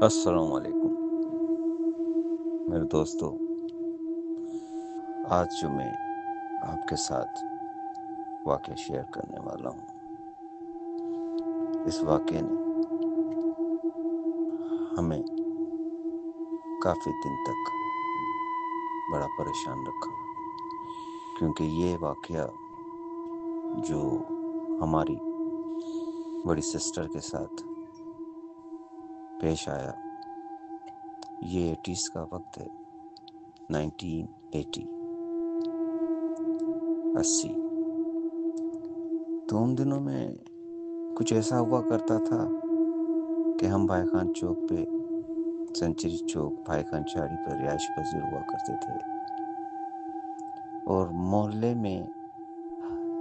السلام علیکم میرے دوستو، آج جو میں آپ کے ساتھ واقعہ شیئر کرنے والا ہوں، اس واقعے نے ہمیں کافی دن تک بڑا پریشان رکھا، کیونکہ یہ واقعہ جو ہماری بڑی سسٹر کے ساتھ پیش آیا، یہ 80s کا وقت ہے، 1980 80۔ تو ان دنوں میں کچھ ایسا ہوا کرتا تھا کہ ہم بھائی خان چوک پہ، سینچری چوک، بھائی خان چاڑی پر رہائش پذیر ہوا کرتے تھے، اور محلے میں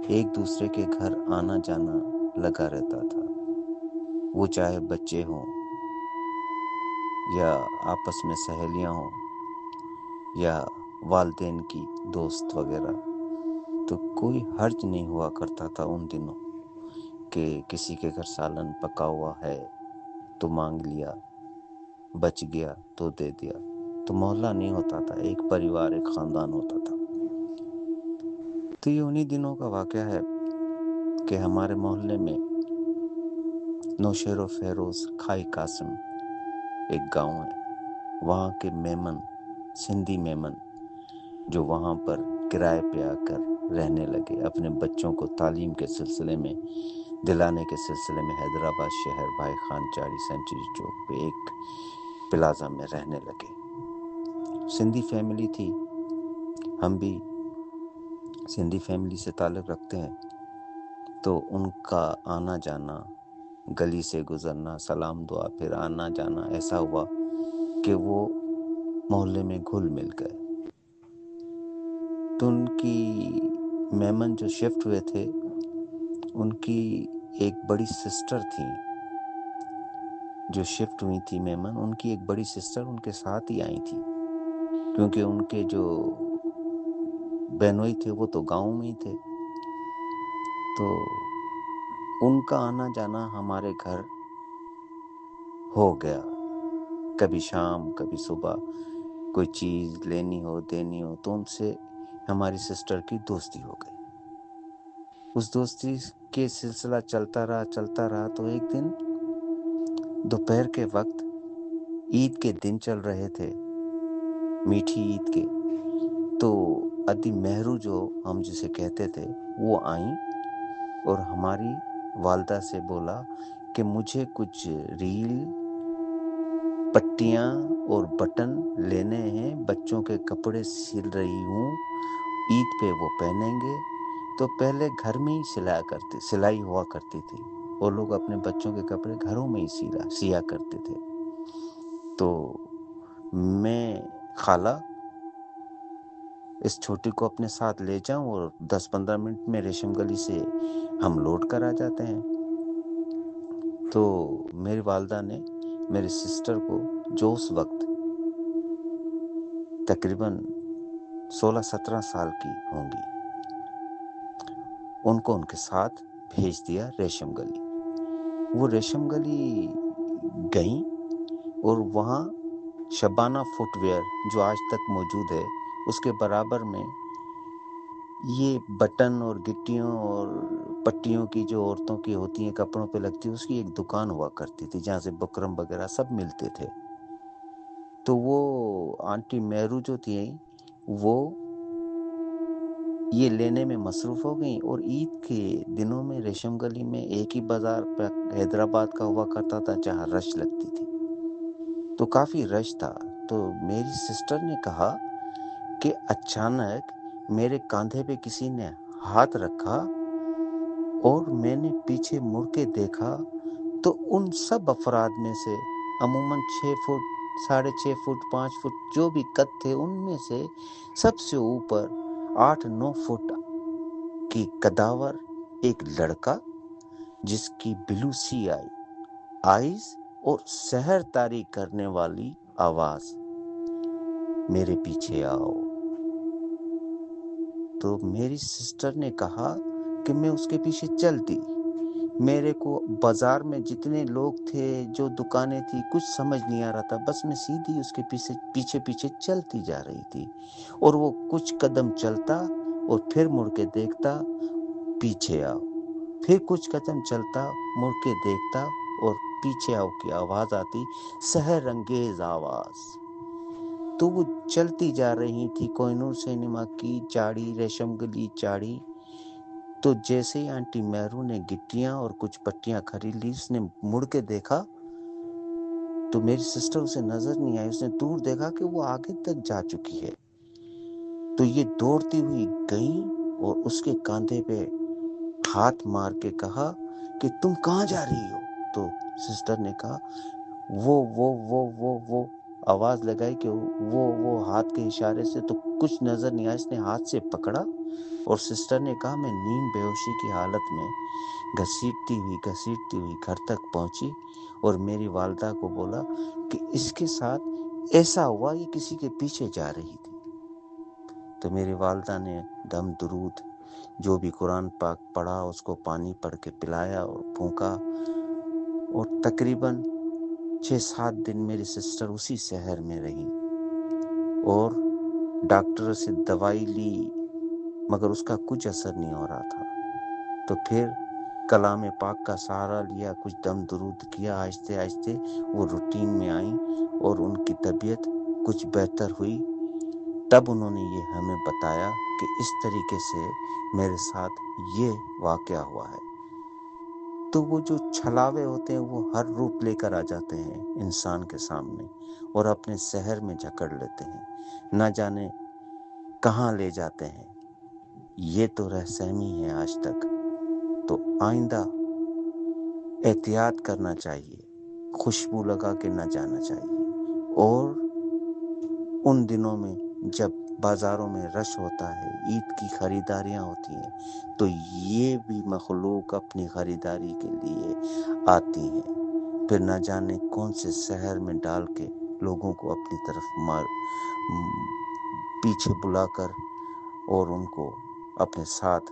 ایک دوسرے کے گھر آنا جانا لگا رہتا تھا، وہ چاہے بچے ہوں یا آپس میں سہیلیاں ہوں یا والدین کی دوست وغیرہ۔ تو کوئی حرج نہیں ہوا کرتا تھا ان دنوں کہ کسی کے گھر سالن پکا ہوا ہے تو مانگ لیا، بچ گیا تو دے دیا۔ تو محلہ نہیں ہوتا تھا، ایک پریوار، ایک خاندان ہوتا تھا۔ تو یہ انہی دنوں کا واقعہ ہے کہ ہمارے محلے میں نوشہر و فیروز کھائی قاسم ایک گاؤں ہے، وہاں کے میمن، سندھی میمن، جو وہاں پر کرائے پہ آ کر رہنے لگے، اپنے بچوں کو تعلیم کے سلسلے میں دلانے کے سلسلے میں حیدرآباد شہر، بھائی خان چاڑی، سینچری چوک پہ ایک پلازا میں رہنے لگے۔ سندھی فیملی تھی، ہم بھی سندھی فیملی سے تعلق رکھتے ہیں، تو ان کا آنا جانا، گلی سے گزرنا، سلام دعا، پھر آنا جانا، ایسا ہوا کہ وہ محلے میں گھل مل گئے۔ تو ان کی میمن جو شفٹ ہوئے تھے، ان کی ایک بڑی سسٹر تھی جو شفٹ ہوئی تھی میمن، ان کی ایک بڑی سسٹر ان کے ساتھ ہی آئی تھی، کیونکہ ان کے جو بہنوئی تھے وہ تو گاؤں میں ہی تھے۔ تو ان کا آنا جانا ہمارے گھر ہو گیا، کبھی شام کبھی صبح، کوئی چیز لینی ہو دینی ہو تو ان سے ہماری سسٹر کی دوستی ہو گئی۔ اس دوستی کے سلسلہ چلتا رہا تو ایک دن دوپہر کے وقت، عید کے دن چل رہے تھے، میٹھی عید کے، تو ادی مہرو جو ہم جسے کہتے تھے وہ آئیں اور ہماری والدہ سے بولا کہ مجھے کچھ ریل، پٹیاں اور بٹن لینے ہیں، بچوں کے کپڑے سل رہی ہوں، عید پہ وہ پہنیں گے۔ تو پہلے گھر میں ہی سلائی ہوا کرتی تھی، وہ لوگ اپنے بچوں کے کپڑے گھروں میں ہی سیا کرتے تھے۔ تو میں خالہ اس چھوٹی کو اپنے ساتھ لے جاؤں اور 10-15 منٹ میں ریشم گلی سے ہم لوٹ کر آ جاتے ہیں۔ تو میری والدہ نے میری سسٹر کو، جو اس وقت تقریباً 16-17 سال کی ہوں گی، ان کو ان کے ساتھ بھیج دیا ریشم گلی۔ وہ ریشم گلی گئیں اور وہاں شبانہ فٹ ویئر جو آج تک موجود ہے، اس کے برابر میں یہ بٹن اور گٹیوں اور پٹیوں کی جو عورتوں کی ہوتی ہیں کپڑوں پہ لگتی ہے، اس کی ایک دکان ہوا کرتی تھی جہاں سے بکرم وغیرہ سب ملتے تھے۔ تو وہ آنٹی مہرو جو تھی وہ یہ لینے میں مصروف ہو گئیں، اور عید کے دنوں میں ریشم گلی میں ایک ہی بازار پہ حیدرآباد کا ہوا کرتا تھا جہاں رش لگتی تھی، تو کافی رش تھا۔ تو میری سسٹر نے کہا کہ اچانک میرے کاندھے پہ کسی نے ہاتھ رکھا اور میں نے پیچھے مڑ کے دیکھا تو ان سب افراد میں سے عموماً 6 فٹ، 6.5 فٹ، 5 فٹ جو بھی قد تھے، ان میں سے سب سے اوپر 8-9 فٹ کی قداور ایک لڑکا، جس کی بلو سی آئیز اور سحر طاری کرنے والی آواز، میرے پیچھے آؤ۔ تو میری سسٹر نے کہا کہ میں اس کے پیچھے چل دی، میرے کو بازار میں جتنے لوگ تھے، جو دکانیں تھی، کچھ سمجھ نہیں آ رہا تھا، بس میں سیدھی اس کے پیچھے پیچھے چلتی جا رہی تھی، اور وہ کچھ قدم چلتا اور پھر مڑ کے دیکھتا پیچھے آؤ، پھر کچھ قدم چلتا، مڑ کے دیکھتا اور پیچھے آؤ کی آواز آتی، سحر انگیز آواز۔ تو وہ چلتی جا رہی تھی کوہ نور سینما کی چاڑی، ریشم گلی چاڑی۔ تو جیسے ہی آنٹی مہرو نے گٹیاں اور کچھ پٹیاں خرید لی، اس نے مڑ کے دیکھا تو میری سسٹر اسے نظر نہیں آئی، اس نے دور دیکھا کہ وہ آگے تک جا چکی ہے۔ تو یہ دوڑتی ہوئی گئی اور اس کے کاندھے پہ ہاتھ مار کے کہا کہ تم کہاں جا رہی ہو؟ تو سسٹر نے کہا وہ آواز لگائی کہ وہ ہاتھ کے اشارے سے، تو کچھ نظر نہیں آیا، اس نے ہاتھ سے پکڑا اور سسٹر نے کہا میں نیم بے ہوشی کی حالت میں گھسیٹتی ہوئی گھر تک پہنچی اور میری والدہ کو بولا کہ اس کے ساتھ ایسا ہوا یہ کسی کے پیچھے جا رہی تھی۔ تو میری والدہ نے دم درود جو بھی قرآن پاک پڑھا، اس کو پانی پڑھ کے پلایا اور پھونکا، اور تقریباً 6-7 دن میری سسٹر اسی شہر میں رہی اور ڈاکٹر سے دوائی لی، مگر اس کا کچھ اثر نہیں ہو رہا تھا۔ تو پھر کلام پاک کا سہارا لیا، کچھ دم درود کیا، آہستہ آہستہ وہ روٹین میں آئیں اور ان کی طبیعت کچھ بہتر ہوئی۔ تب انہوں نے یہ ہمیں بتایا کہ اس طریقے سے میرے ساتھ یہ واقعہ ہوا ہے۔ تو وہ جو چھلاوے ہوتے ہیں وہ ہر روپ لے کر آ جاتے ہیں انسان کے سامنے اور اپنے سحر میں جکڑ لیتے ہیں، نہ جانے کہاں لے جاتے ہیں۔ یہ تو رہسہمی ہے آج تک، تو آئندہ احتیاط کرنا چاہیے، خوشبو لگا کے نہ جانا چاہیے، اور ان دنوں میں جب بازاروں میں رش ہوتا ہے، عید کی خریداریاں ہوتی ہیں، تو یہ بھی مخلوق اپنی خریداری کے لیے آتی ہیں، پھر نہ جانے کون سے شہر میں ڈال کے لوگوں کو اپنی طرف پیچھے بلا کر اور ان کو اپنے ساتھ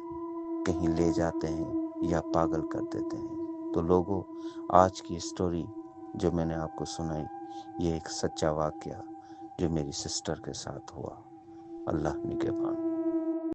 کہیں لے جاتے ہیں یا پاگل کر دیتے ہیں۔ تو لوگوں، آج کی اسٹوری جو میں نے آپ کو سنائی، یہ ایک سچا واقعہ جو میری سسٹر کے ساتھ ہوا۔ اللہ نگہبان۔